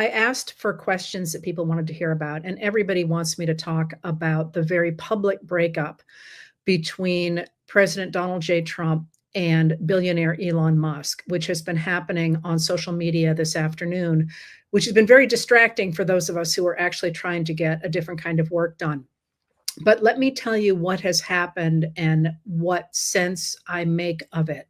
I asked for questions that people wanted to hear about, and everybody wants me to talk about the very public breakup between President Donald J. Trump and billionaire Elon Musk, which has been happening on social media this afternoon, which has been very distracting for those of us who are actually trying to get a different kind of work done. But let me tell you what has happened and what sense I make of it.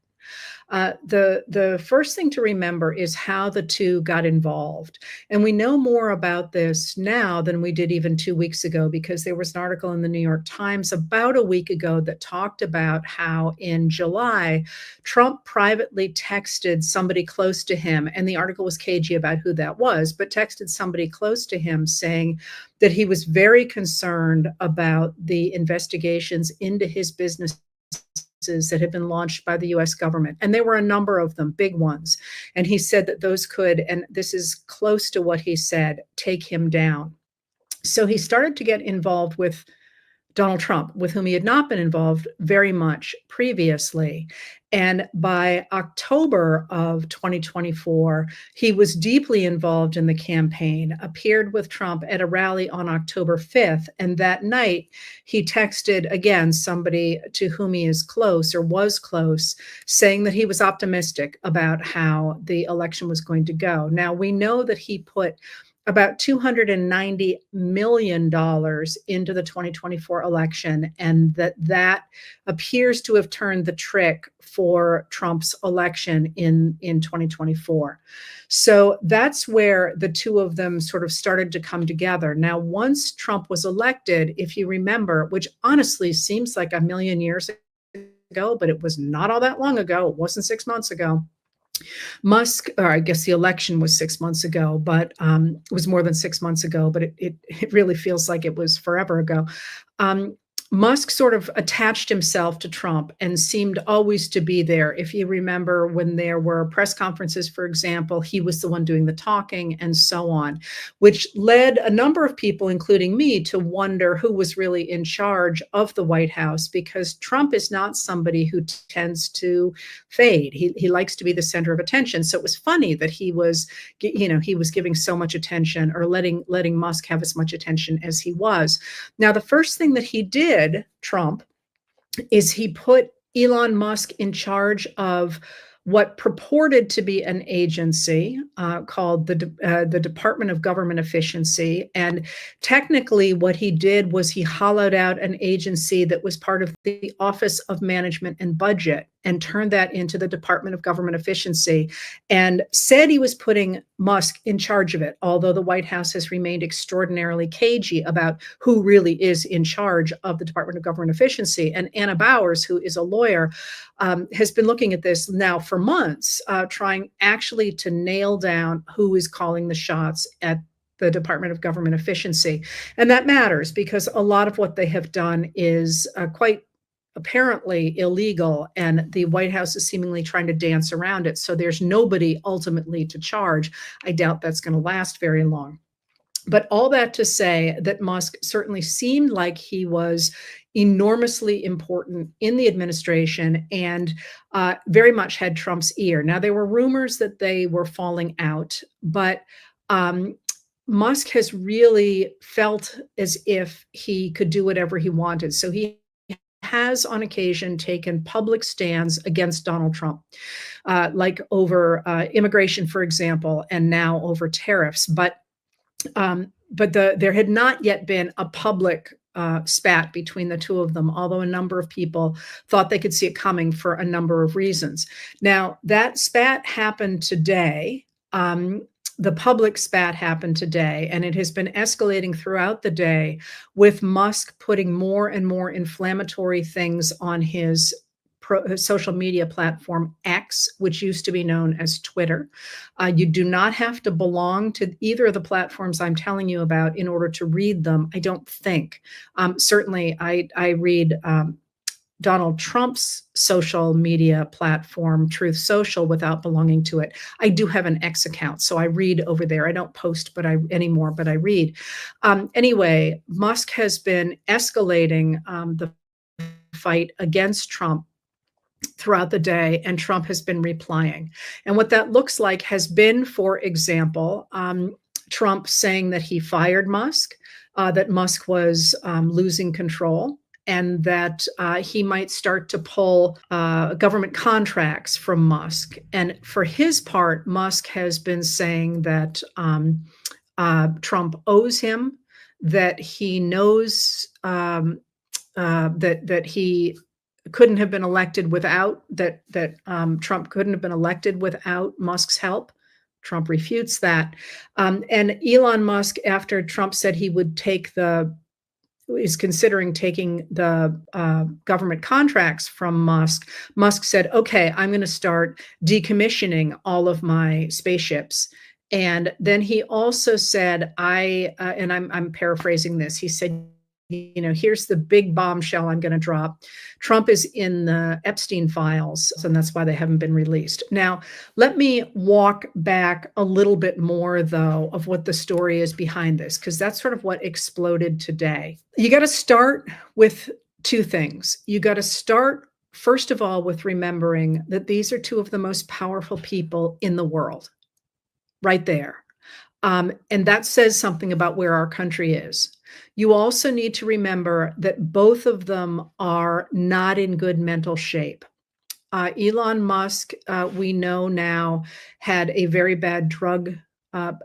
The first thing to remember is how the two got involved. And we know more about this now than we did even 2 weeks ago, because there was an article in the New York Times about a week ago that talked about how in July, Trump privately texted somebody close to him. And the article was cagey about who that was, but texted somebody close to him saying that he was very concerned about the investigations into his business that had been launched by the US government. And there were a number of them, big ones. And he said that those could, and this is close to what he said, take him down. So he started to get involved with Donald Trump, with whom he had not been involved very much previously. And by October of 2024, he was deeply involved in the campaign, appeared with Trump at a rally on October 5th. And that night, he texted again somebody to whom he is close or was close, saying that he was optimistic about how the election was going to go. Now, we know that he put about $290 million into the 2024 election, and that appears to have turned the trick for Trump's election in 2024. So that's where the two of them sort of started to come together. Now, once Trump was elected, if you remember, which honestly seems like a million years ago, but it was not all that long ago, it wasn't 6 months ago, Musk, or I guess the election was 6 months ago, but it was more than 6 months ago, but it really feels like it was forever ago. Musk sort of attached himself to Trump and seemed always to be there. If you remember when there were press conferences, for example, he was the one doing the talking and so on, which led a number of people, including me, to wonder who was really in charge of the White House, because Trump is not somebody who tends to fade. He likes to be the center of attention. So it was funny that he was giving so much attention, or letting Musk have as much attention as he was. Now, the first thing that he did, Trump, is he put Elon Musk in charge of what purported to be an agency called the Department of Government Efficiency. And technically what he did was he hollowed out an agency that was part of the Office of Management and Budget and turned that into the Department of Government Efficiency, and said he was putting Musk in charge of it, although the White House has remained extraordinarily cagey about who really is in charge of the Department of Government Efficiency. And Anna Bowers, who is a lawyer, has been looking at this now for months, trying actually to nail down who is calling the shots at the Department of Government Efficiency. And that matters because a lot of what they have done is quite apparently illegal, and the White House is seemingly trying to dance around it. So there's nobody ultimately to charge. I doubt that's going to last very long. But all that to say that Musk certainly seemed like he was enormously important in the administration and very much had Trump's ear. Now, there were rumors that they were falling out, but Musk has really felt as if he could do whatever he wanted. So he has on occasion taken public stands against Donald Trump, like over immigration, for example, and now over tariffs. But there had not yet been a public spat between the two of them, although a number of people thought they could see it coming for a number of reasons. Now, that spat happened today. The public spat happened today, and it has been escalating throughout the day, with Musk putting more and more inflammatory things on his social media platform X, which used to be known as Twitter. You do not have to belong to either of the platforms I'm telling you about in order to read them, I don't think. Certainly, I read Donald Trump's social media platform, Truth Social, without belonging to it. I do have an X account, so I read over there. I don't post anymore, but I read. Anyway, Musk has been escalating the fight against Trump throughout the day, and Trump has been replying. And what that looks like has been, for example, Trump saying that he fired Musk, that Musk was losing control, and that he might start to pull government contracts from Musk. And for his part, Musk has been saying that Trump owes him, that he knows that he couldn't have been elected without Trump couldn't have been elected without Musk's help. Trump refutes that. And Elon Musk, after Trump said he would is considering taking the government contracts from Musk, Musk said, okay, I'm going to start decommissioning all of my spaceships. And then he also said, and I'm paraphrasing this, he said, here's the big bombshell I'm going to drop. Trump is in the Epstein files, and that's why they haven't been released. Now, let me walk back a little bit more, though, of what the story is behind this, because that's sort of what exploded today. You got to start with two things. You got to start, first of all, with remembering that these are two of the most powerful people in the world, right there. And that says something about where our country is. You also need to remember that both of them are not in good mental shape. Elon Musk, we know now, had a very bad drug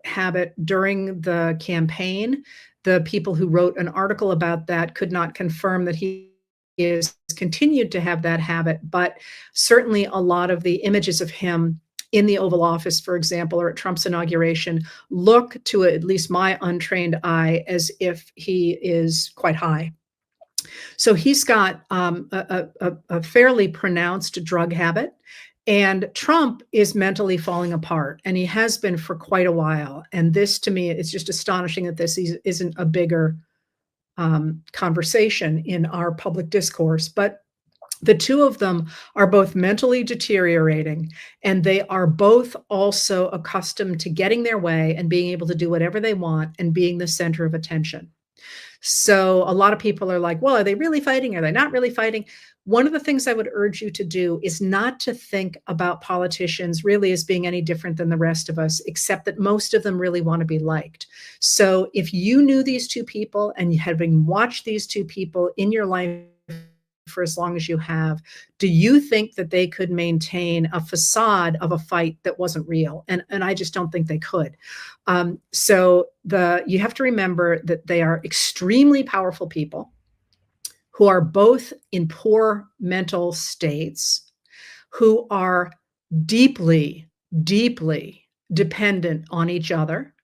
habit during the campaign. The people who wrote an article about that could not confirm that he is continued to have that habit, but certainly a lot of the images of him in the Oval Office, for example, or at Trump's inauguration, look to at least my untrained eye as if he is quite high. So he's got a fairly pronounced drug habit, and Trump is mentally falling apart, and he has been for quite a while. And this, to me, is just astonishing that this isn't a bigger conversation in our public discourse. But the two of them are both mentally deteriorating, and they are both also accustomed to getting their way and being able to do whatever they want and being the center of attention. So a lot of people are like, well, are they really fighting? Are they not really fighting? One of the things I would urge you to do is not to think about politicians really as being any different than the rest of us, except that most of them really want to be liked. So if you knew these two people and you had been watched these two people in your life for as long as you have, do you think that they could maintain a facade of a fight that wasn't real? And I just don't think they could. So you have to remember that they are extremely powerful people who are both in poor mental states, who are deeply, deeply dependent on each other,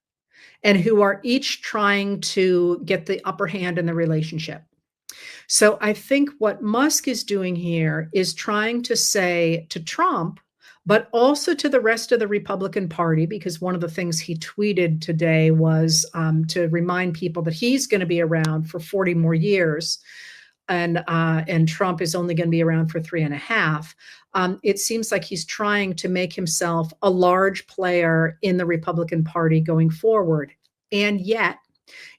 and who are each trying to get the upper hand in the relationship. So I think what Musk is doing here is trying to say to Trump, but also to the rest of the Republican Party, because one of the things he tweeted today was to remind people that he's going to be around for 40 more years, and Trump is only going to be around for 3.5. It seems like he's trying to make himself a large player in the Republican Party going forward. And yet,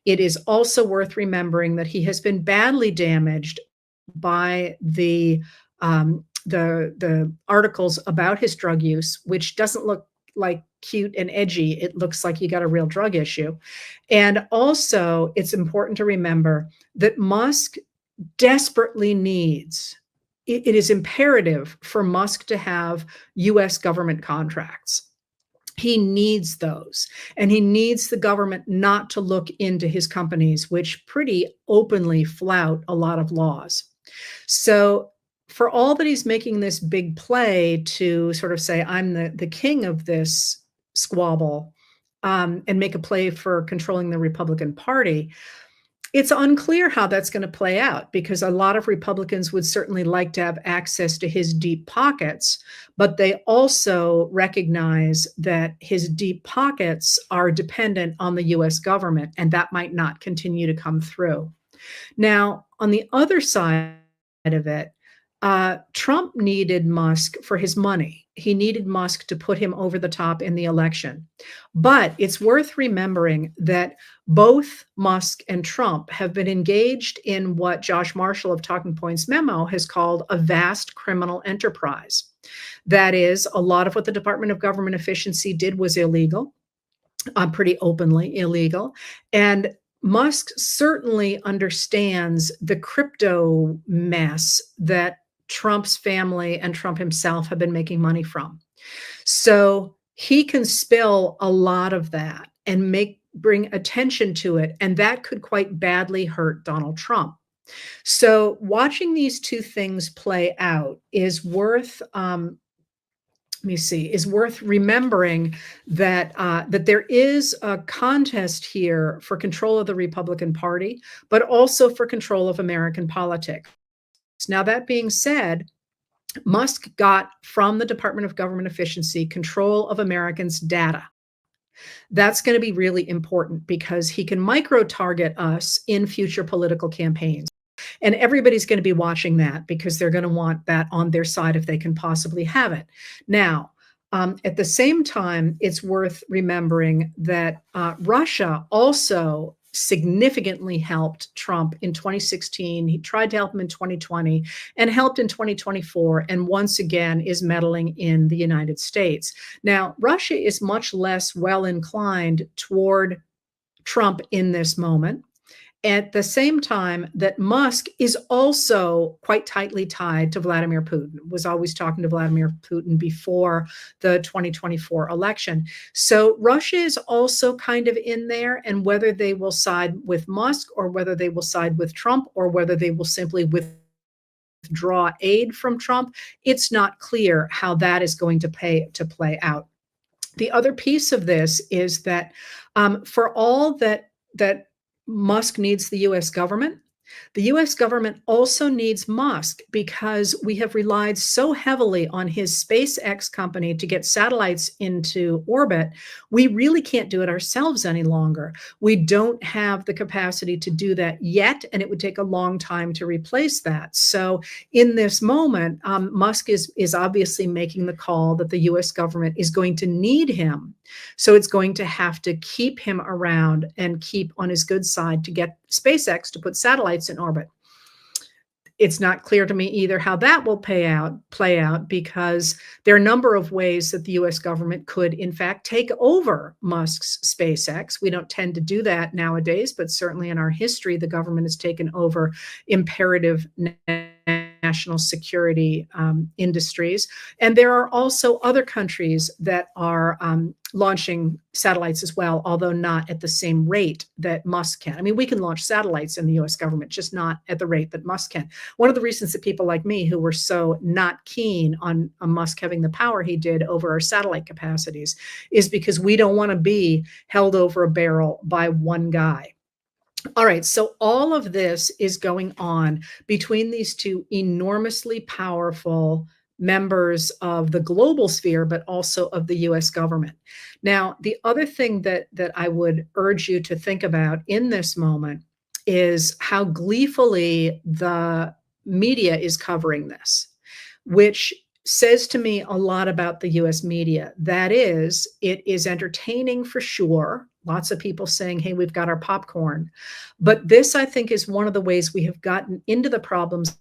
it is also worth remembering that he has been badly damaged by the articles about his drug use, which doesn't look like cute and edgy. It looks like you got a real drug issue. And also, it's important to remember that Musk desperately needs, it is imperative for Musk to have US government contracts. He needs those, and he needs the government not to look into his companies, which pretty openly flout a lot of laws. So for all that he's making this big play to sort of say, I'm the king of this squabble, and make a play for controlling the Republican Party, it's unclear how that's going to play out, because a lot of Republicans would certainly like to have access to his deep pockets, but they also recognize that his deep pockets are dependent on the US government, and that might not continue to come through. Now, on the other side of it, Trump needed Musk for his money. He needed Musk to put him over the top in the election. But it's worth remembering that both Musk and Trump have been engaged in what Josh Marshall of Talking Points memo has called a vast criminal enterprise. That is, a lot of what the Department of Government Efficiency did was illegal. pretty openly illegal. And Musk certainly understands the crypto mess that Trump's family and Trump himself have been making money from. So he can spill a lot of that and bring attention to it, and that could quite badly hurt Donald Trump. So watching these two things play out is worth let me see, is worth remembering that that there is a contest here for control of the Republican Party, but also for control of American politics. Now, that being said, Musk got from the Department of Government Efficiency control of Americans' data. That's going to be really important because he can micro target us in future political campaigns. And everybody's going to be watching that because they're going to want that on their side if they can possibly have it. Now, at the same time, it's worth remembering that Russia also significantly helped Trump in 2016. He tried to help him in 2020 and helped in 2024, and once again is meddling in the United States. Now, Russia is much less well inclined toward Trump in this moment. At the same time that Musk is also quite tightly tied to Vladimir Putin, was always talking to Vladimir Putin before the 2024 election. So Russia is also kind of in there, and whether they will side with Musk or whether they will side with Trump or whether they will simply withdraw aid from Trump, it's not clear how that is going to play out. The other piece of this is that for all that Musk needs the US government, the US government also needs Musk because we have relied so heavily on his SpaceX company to get satellites into orbit. We really can't do it ourselves any longer. We don't have the capacity to do that yet, and it would take a long time to replace that. So in this moment, Musk is obviously making the call that the US government is going to need him. So it's going to have to keep him around and keep on his good side to get SpaceX to put satellites in orbit. It's not clear to me either how that will play out because there are a number of ways that the US government could, in fact, take over Musk's SpaceX. We don't tend to do that nowadays, but certainly in our history, the government has taken over imperative national security industries. And there are also other countries that are launching satellites as well, although not at the same rate that Musk can. I mean, we can launch satellites in the US government, just not at the rate that Musk can. One of the reasons that people like me who were so not keen on Musk having the power he did over our satellite capacities is because we don't want to be held over a barrel by one guy. All right, so all of this is going on between these two enormously powerful members of the global sphere, but also of the US government. Now, the other thing that I would urge you to think about in this moment is how gleefully the media is covering this, which says to me a lot about the US media. That is, it is entertaining for sure. Lots of people saying, hey, we've got our popcorn. But this, I think, is one of the ways we have gotten into the problems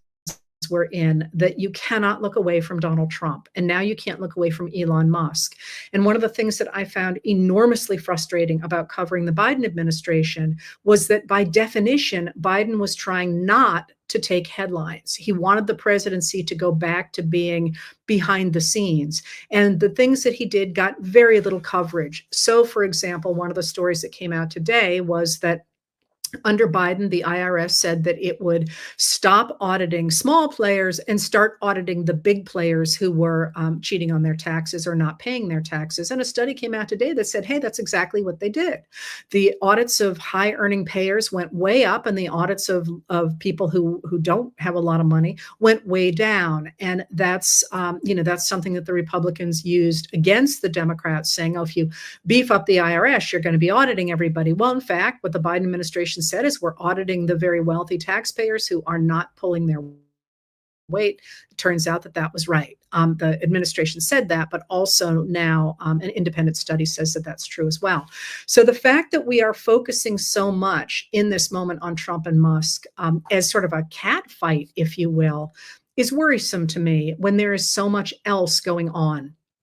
we're in, that you cannot look away from Donald Trump. And now you can't look away from Elon Musk. And one of the things that I found enormously frustrating about covering the Biden administration was that by definition, Biden was trying not to take headlines. He wanted the presidency to go back to being behind the scenes. And the things that he did got very little coverage. So, for example, one of the stories that came out today was that under Biden, the IRS said that it would stop auditing small players and start auditing the big players who were cheating on their taxes or not paying their taxes. And a study came out today that said, hey, that's exactly what they did. The audits of high earning payers went way up, and the audits of people who don't have a lot of money went way down. And that's, that's something that the Republicans used against the Democrats, saying, oh, if you beef up the IRS, you're going to be auditing everybody. Well, in fact, what the Biden administration said is we're auditing the very wealthy taxpayers who are not pulling their weight. It turns out that was right. The administration said that, but also now an independent study says that that's true as well. So the fact that we are focusing so much in this moment on Trump and Musk as sort of a cat fight, if you will, is worrisome to me when there is so much else going on